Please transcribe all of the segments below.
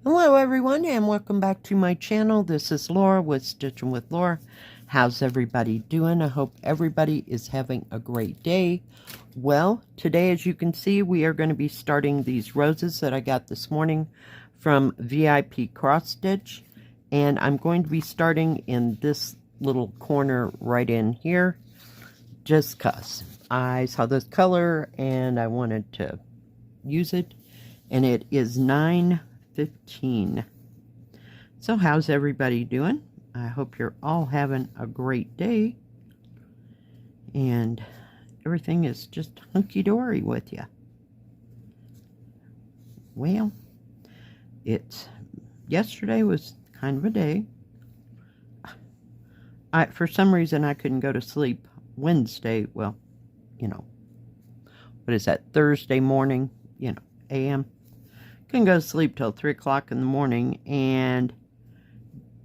Hello everyone and welcome back to my channel. This is Laura with Stitchin with Laura. How's everybody doing? I hope everybody is having a great day. Well, today as you can see we are going to be starting these roses that I got this morning from VIPCrossStitch, and I'm going to be starting in this little corner right in here just cause I saw this color and I wanted to use it, and it is 9:15. So how's everybody doing? I hope you're all having a great day and everything is just hunky-dory with you. Well, yesterday was kind of a day. For some reason I couldn't go to sleep Wednesday. Well, what is that, Thursday morning, a.m. Couldn't go to sleep till 3 o'clock in the morning, and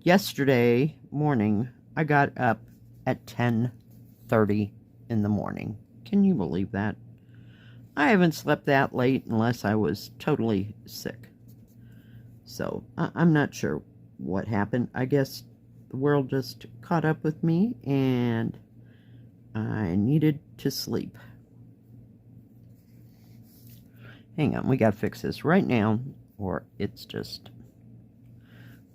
yesterday morning I got up at 10:30 in the morning. Can you believe that? I haven't slept that late unless I was totally sick. So I'm not sure what happened. I guess the world just caught up with me and I needed to sleep. Hang on, we gotta fix this right now, or it's just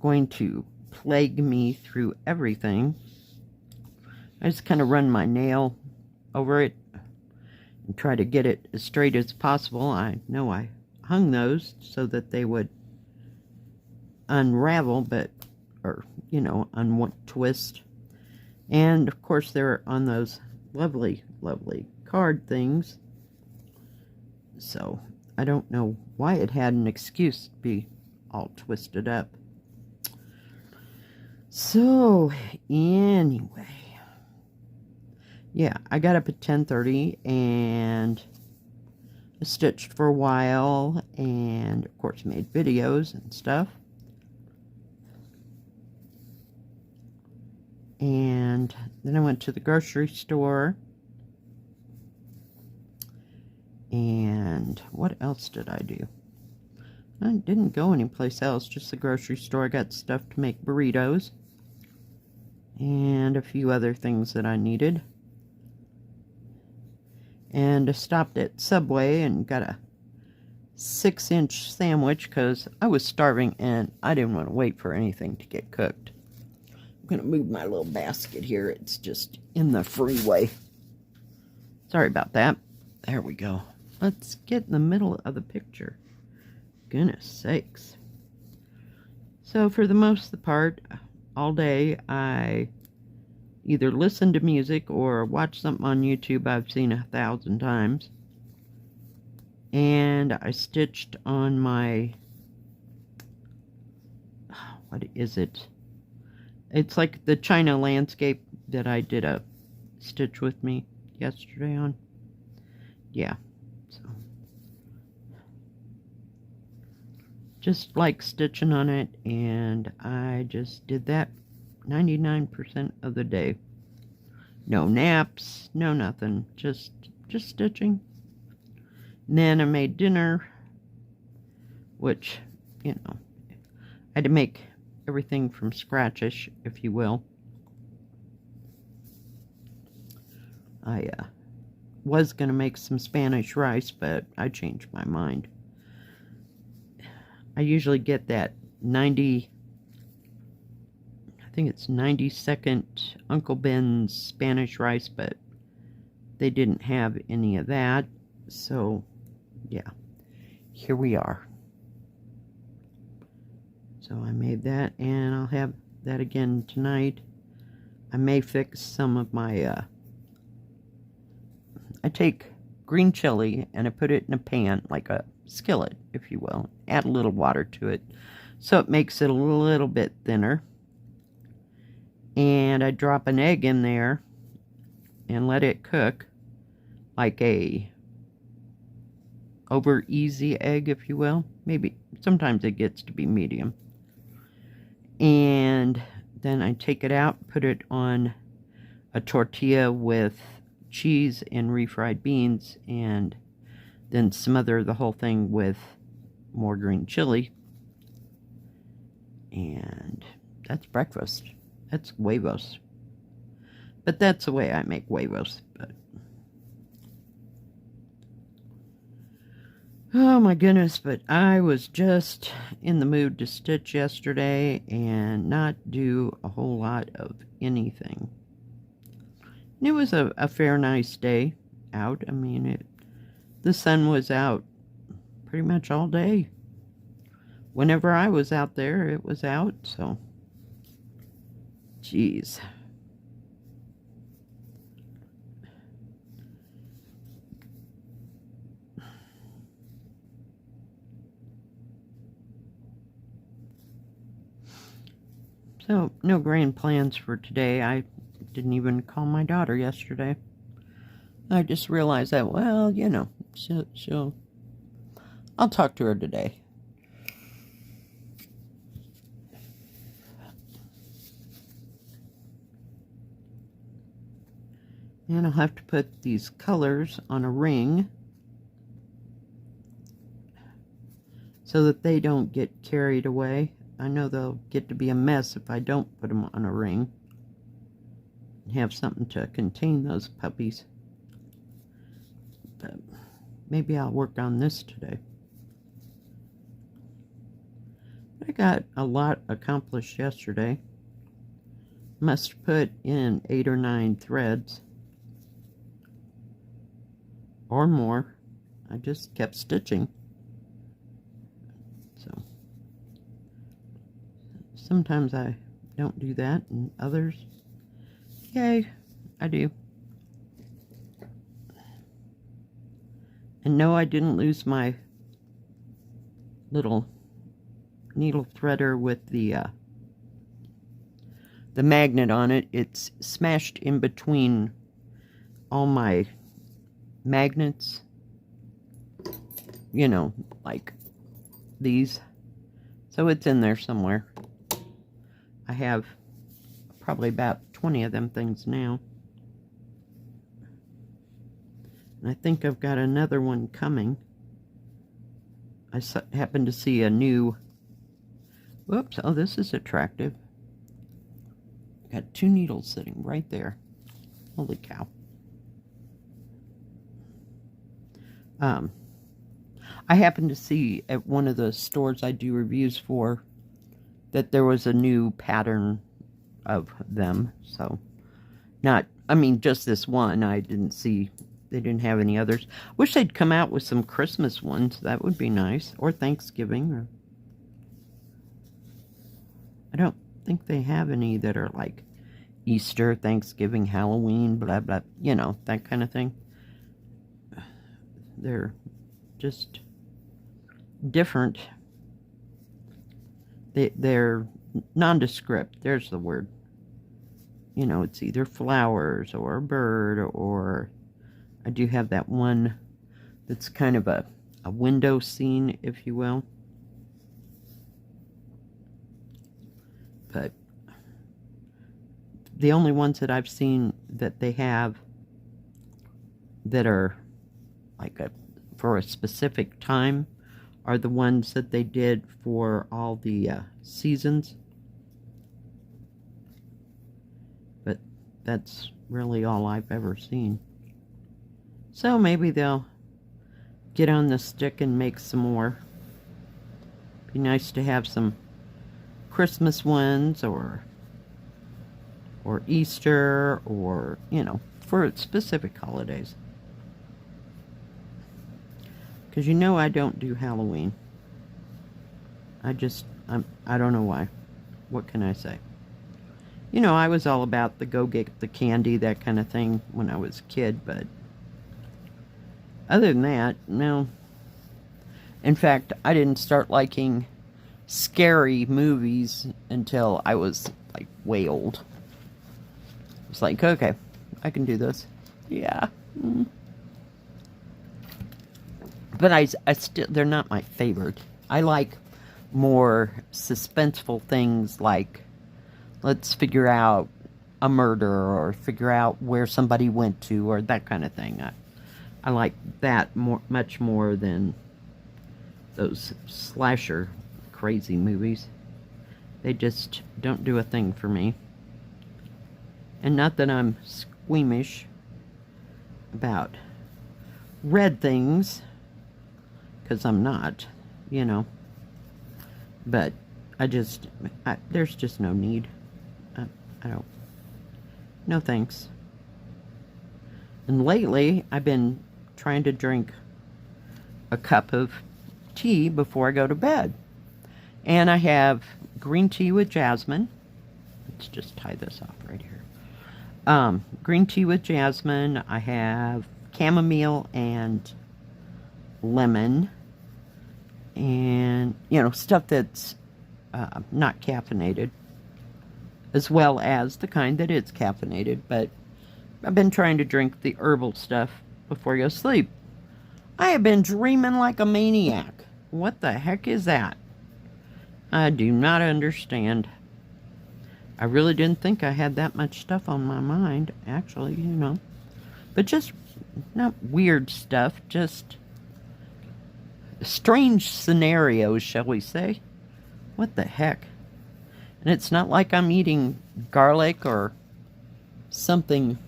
going to plague me through everything. I just kind of run my nail over it and try to get it as straight as possible. I know I hung those so that they would unravel, untwist. And of course they're on those lovely, lovely card things. So I don't know why it had an excuse to be all twisted up. So anyway, yeah, I got up at 10:30 and I stitched for a while and of course made videos and stuff. And then I went to the grocery store. And what else did I do? I didn't go anyplace else, just the grocery store. I got stuff to make burritos and a few other things that I needed. And I stopped at Subway and got a 6-inch sandwich because I was starving and I didn't want to wait for anything to get cooked. I'm going to move my little basket here. It's just in the freeway. Sorry about that. There we go. Let's get in the middle of the picture. Goodness sakes. So for the most of the part, all day, I either listen to music or watch something on YouTube I've seen 1,000 times. And I stitched on my, what is it? It's like the China landscape that I did a stitch with me yesterday on. Yeah. So just like stitching on it, and I just did that 99% of the day. No naps, no nothing, just stitching. And then I made dinner, which, I had to make everything from scratchish, if you will. I was going to make some Spanish rice, but I changed my mind. I usually get that 90-second Uncle Ben's Spanish rice, but they didn't have any of that. So, yeah, here we are. So I made that, and I'll have that again tonight. I may fix some of my, I take green chili and I put it in a pan, like a skillet, if you will. Add a little water to it so it makes it a little bit thinner. And I drop an egg in there and let it cook like a over easy egg, if you will. Maybe sometimes it gets to be medium. And then I take it out, put it on a tortilla with cheese and refried beans, and then smother the whole thing with more green chili. And that's breakfast. That's huevos. But that's the way I make huevos. But oh my goodness, but I was just in the mood to stitch yesterday and not do a whole lot of anything. And it was a fair nice day out. I mean, the sun was out pretty much all day. Whenever I was out there, it was out, so geez. So, no grand plans for today. I didn't even call my daughter yesterday. I just realized that, well, you know, I'll talk to her today. And I'll have to put these colors on a ring so that they don't get carried away. I know they'll get to be a mess if I don't put them on a ring. And have something to contain those puppies. But maybe I'll work on this today. I got a lot accomplished yesterday. Must put in 8 or 9 threads. Or more. I just kept stitching. So sometimes I don't do that, and others, yay, I do. And no, I didn't lose my little needle threader with the magnet on it. It's smashed in between all my magnets, you know, like these. So it's in there somewhere. I have probably about 20 of them things now. And I think I've got another one coming. I happened to see a new, whoops, oh, this is attractive. Got 2 needles sitting right there. Holy cow. I happened to see at one of the stores I do reviews for that there was a new pattern of them. So, not, I mean, just this one. I didn't see, they didn't have any others. Wish they'd come out with some Christmas ones. That would be nice. Or Thanksgiving. Or I don't think they have any that are like Easter, Thanksgiving, Halloween, blah, blah, you know, that kind of thing. They're just different. They're nondescript. There's the word. You know, it's either flowers or a bird, or I do have that one that's kind of a window scene, if you will. But the only ones that I've seen that they have that are like for a specific time are the ones that they did for all the seasons. But that's really all I've ever seen. So maybe they'll get on the stick and make some more. Be nice to have some Christmas ones, or Easter, or, you know, for specific holidays. Because you know I don't do Halloween. I don't know why. What can I say? You know, I was all about the go get the candy, that kind of thing when I was a kid, but other than that, no. In fact, I didn't start liking scary movies until I was like way old. It's like, okay, I can do this. Yeah. But I still, they're not my favorite. I like more suspenseful things, like let's figure out a murder, or figure out where somebody went to, or that kind of thing. I like that much more than those slasher crazy movies. They just don't do a thing for me. And not that I'm squeamish about red things, because I'm not, you know. But there's just no need. I don't. No thanks. And lately, I've been trying to drink a cup of tea before I go to bed. And I have green tea with jasmine. Let's just tie this off right here. Green tea with jasmine. I have chamomile and lemon. And, you know, stuff that's not caffeinated. As well as the kind that is caffeinated. But I've been trying to drink the herbal stuff before I go to sleep. I have been dreaming like a maniac. What the heck is that? I do not understand. I really didn't think I had that much stuff on my mind, actually, you know. But just not weird stuff, just strange scenarios, shall we say. What the heck? And it's not like I'm eating garlic or something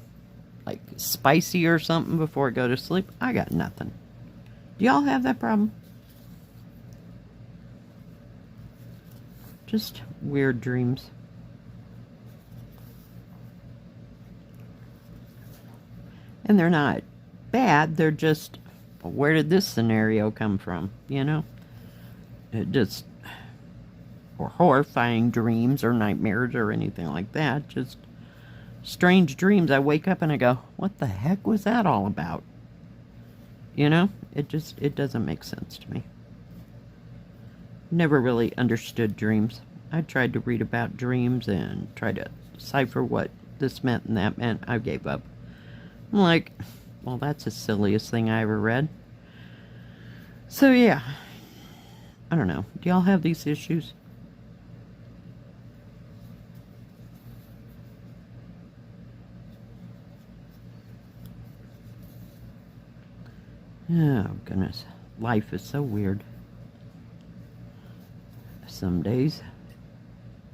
like spicy or something before I go to sleep. I got nothing. Do y'all have that problem? Just weird dreams. And they're not bad, they're just, where did this scenario come from, you know? It just, or horrifying dreams or nightmares or anything like that, just strange dreams. I wake up and I go, what the heck was that all about? You know, it doesn't make sense to me. Never really understood dreams. I tried to read about dreams and try to decipher what this meant and that meant. I gave up. I'm like, well, that's the silliest thing I ever read. So yeah, I don't know. Do y'all have these issues? Oh, goodness. Life is so weird. Some days.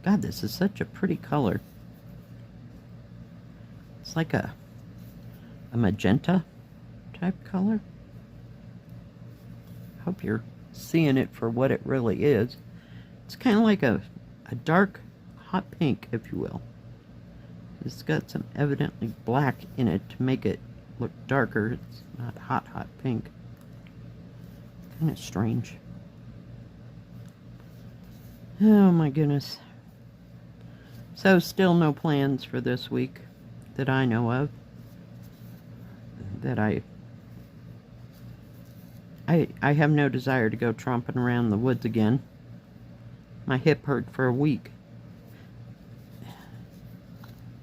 God, this is such a pretty color. It's like a magenta type color. Hope you're seeing it for what it really is. It's kind of like a dark hot pink, if you will. It's got some evidently black in it to make it look darker. It's not hot pink. Kind of strange. Oh my goodness. So still no plans for this week that I know of. That I have no desire to go tromping around the woods again. My hip hurt for a week.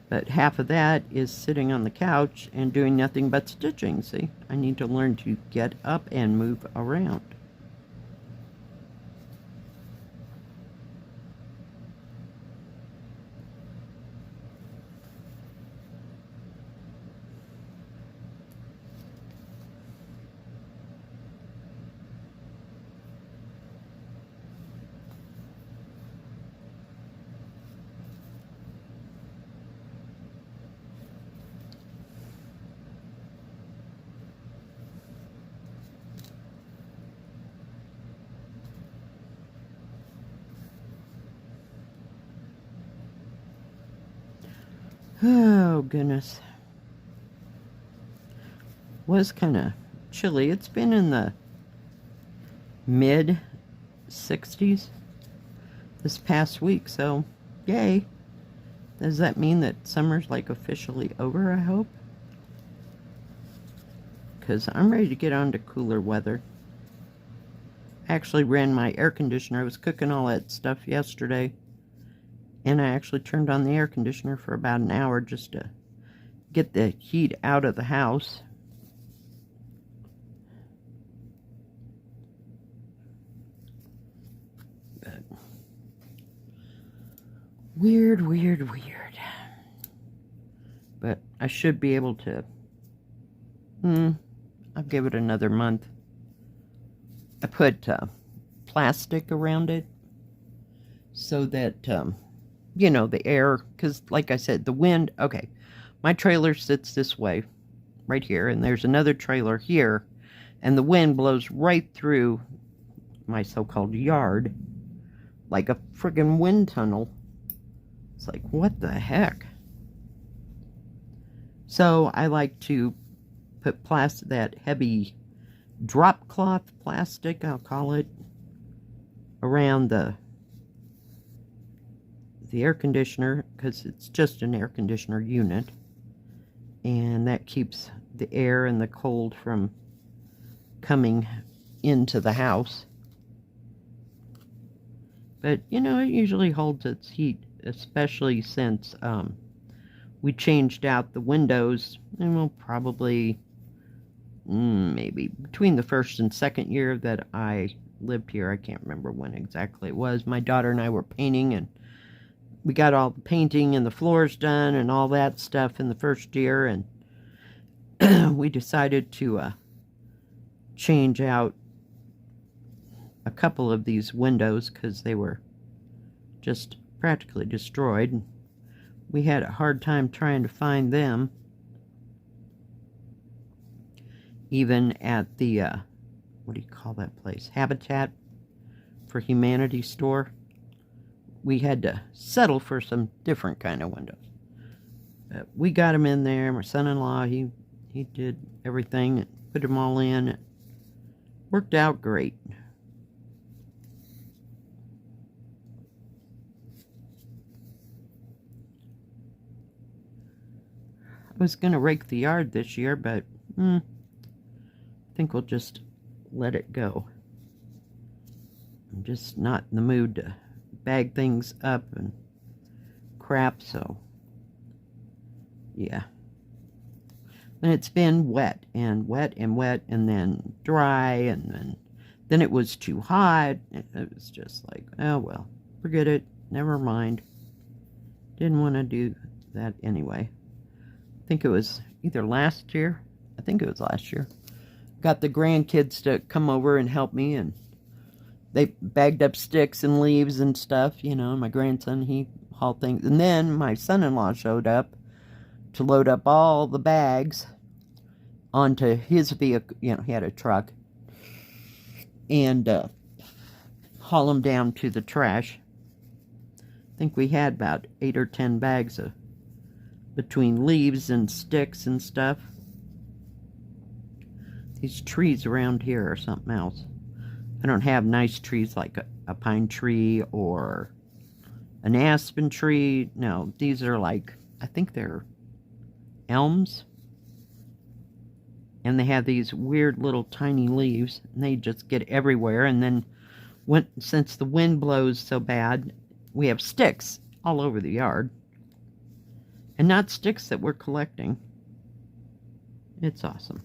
But half of that is sitting on the couch and doing nothing but stitching, see? I need to learn to get up and move around. Oh, goodness. Was kind of chilly. It's been in the mid-60s this past week, so yay. Does that mean that summer's like officially over, I hope? Because I'm ready to get on to cooler weather. I actually ran my air conditioner. I was cooking all that stuff yesterday. And I actually turned on the air conditioner for about an hour just to get the heat out of the house. But weird. But I should be able to, I'll give it another month. I put plastic around it, so that, you know, the air, because like I said, the wind, okay, my trailer sits this way, right here, and there's another trailer here, and the wind blows right through my so-called yard, like a friggin' wind tunnel. It's like, what the heck? So I like to put that heavy drop cloth plastic, I'll call it, around the air conditioner, because it's just an air conditioner unit, and that keeps the air and the cold from coming into the house. But you know, it usually holds its heat, especially since we changed out the windows, and we'll probably maybe between the first and second year that I lived here, I can't remember when exactly it was, my daughter and I were painting, and we got all the painting and the floors done and all that stuff in the first year, and we decided to change out a couple of these windows because they were just practically destroyed. We had a hard time trying to find them, even at the what do you call that place, Habitat for Humanity store. We had to settle for some different kind of windows. We got them in there. My son-in-law, he did everything and put them all in. It worked out great. I was going to rake the yard this year, but I think we'll just let it go. I'm just not in the mood to bag things up and crap, so yeah. And it's been wet and wet and wet, and then dry, and then it was too hot. It was just like, oh well, forget it, never mind. Didn't want to do that anyway. I think it was either last year. I think it was last year. Got the grandkids to come over and help me, and they bagged up sticks and leaves and stuff, you know. My grandson, he hauled things. And then my son-in-law showed up to load up all the bags onto his vehicle. You know, he had a truck. And haul them down to the trash. I think we had about 8 or 10 bags of between leaves and sticks and stuff. These trees around here are something else. I don't have nice trees like a pine tree or an aspen tree. No, these are like, I think they're elms. And they have these weird little tiny leaves, and they just get everywhere. And then since the wind blows so bad, we have sticks all over the yard. And not sticks that we're collecting. It's awesome.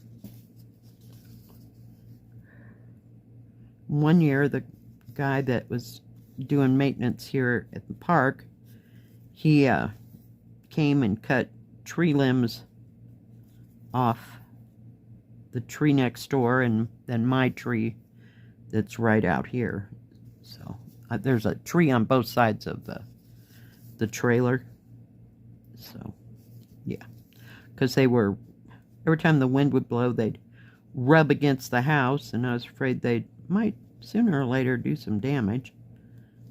One year, the guy that was doing maintenance here at the park, he came and cut tree limbs off the tree next door, and then my tree that's right out here. So there's a tree on both sides of the trailer. So, yeah, because they were, every time the wind would blow, they'd rub against the house, and I was afraid they might sooner or later do some damage.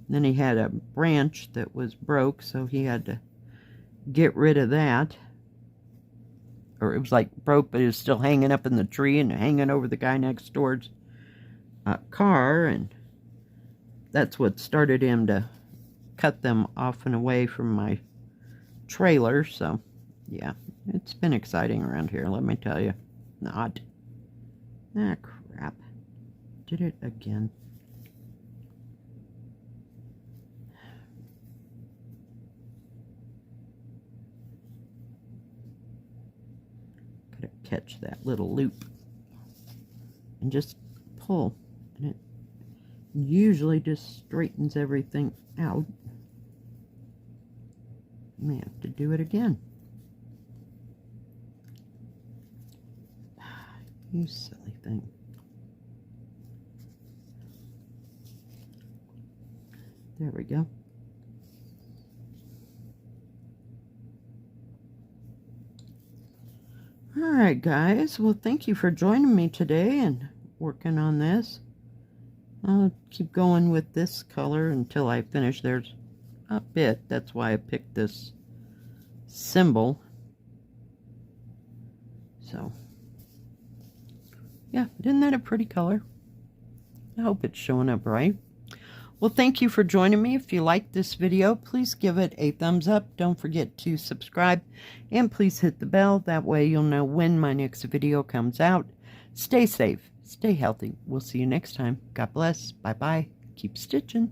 And then he had a branch that was broke, so he had to get rid of that. Or it was like broke, but it was still hanging up in the tree and hanging over the guy next door's car, and that's what started him to cut them off and away from my trailer. So yeah, it's been exciting around here, let me tell you. Not. Ah, crap. Did it again. Gotta catch that little loop and just pull, and it usually just straightens everything out. May have to do it again. You silly thing. There we go. Alright guys, well thank you for joining me today and working on this. I'll keep going with this color until I finish. There's a bit, that's why I picked this symbol. So, yeah, isn't that a pretty color? I hope it's showing up right. Well, thank you for joining me. If you like this video, please give it a thumbs up. Don't forget to subscribe and please hit the bell. That way you'll know when my next video comes out. Stay safe, stay healthy. We'll see you next time. God bless. Bye-bye. Keep stitching.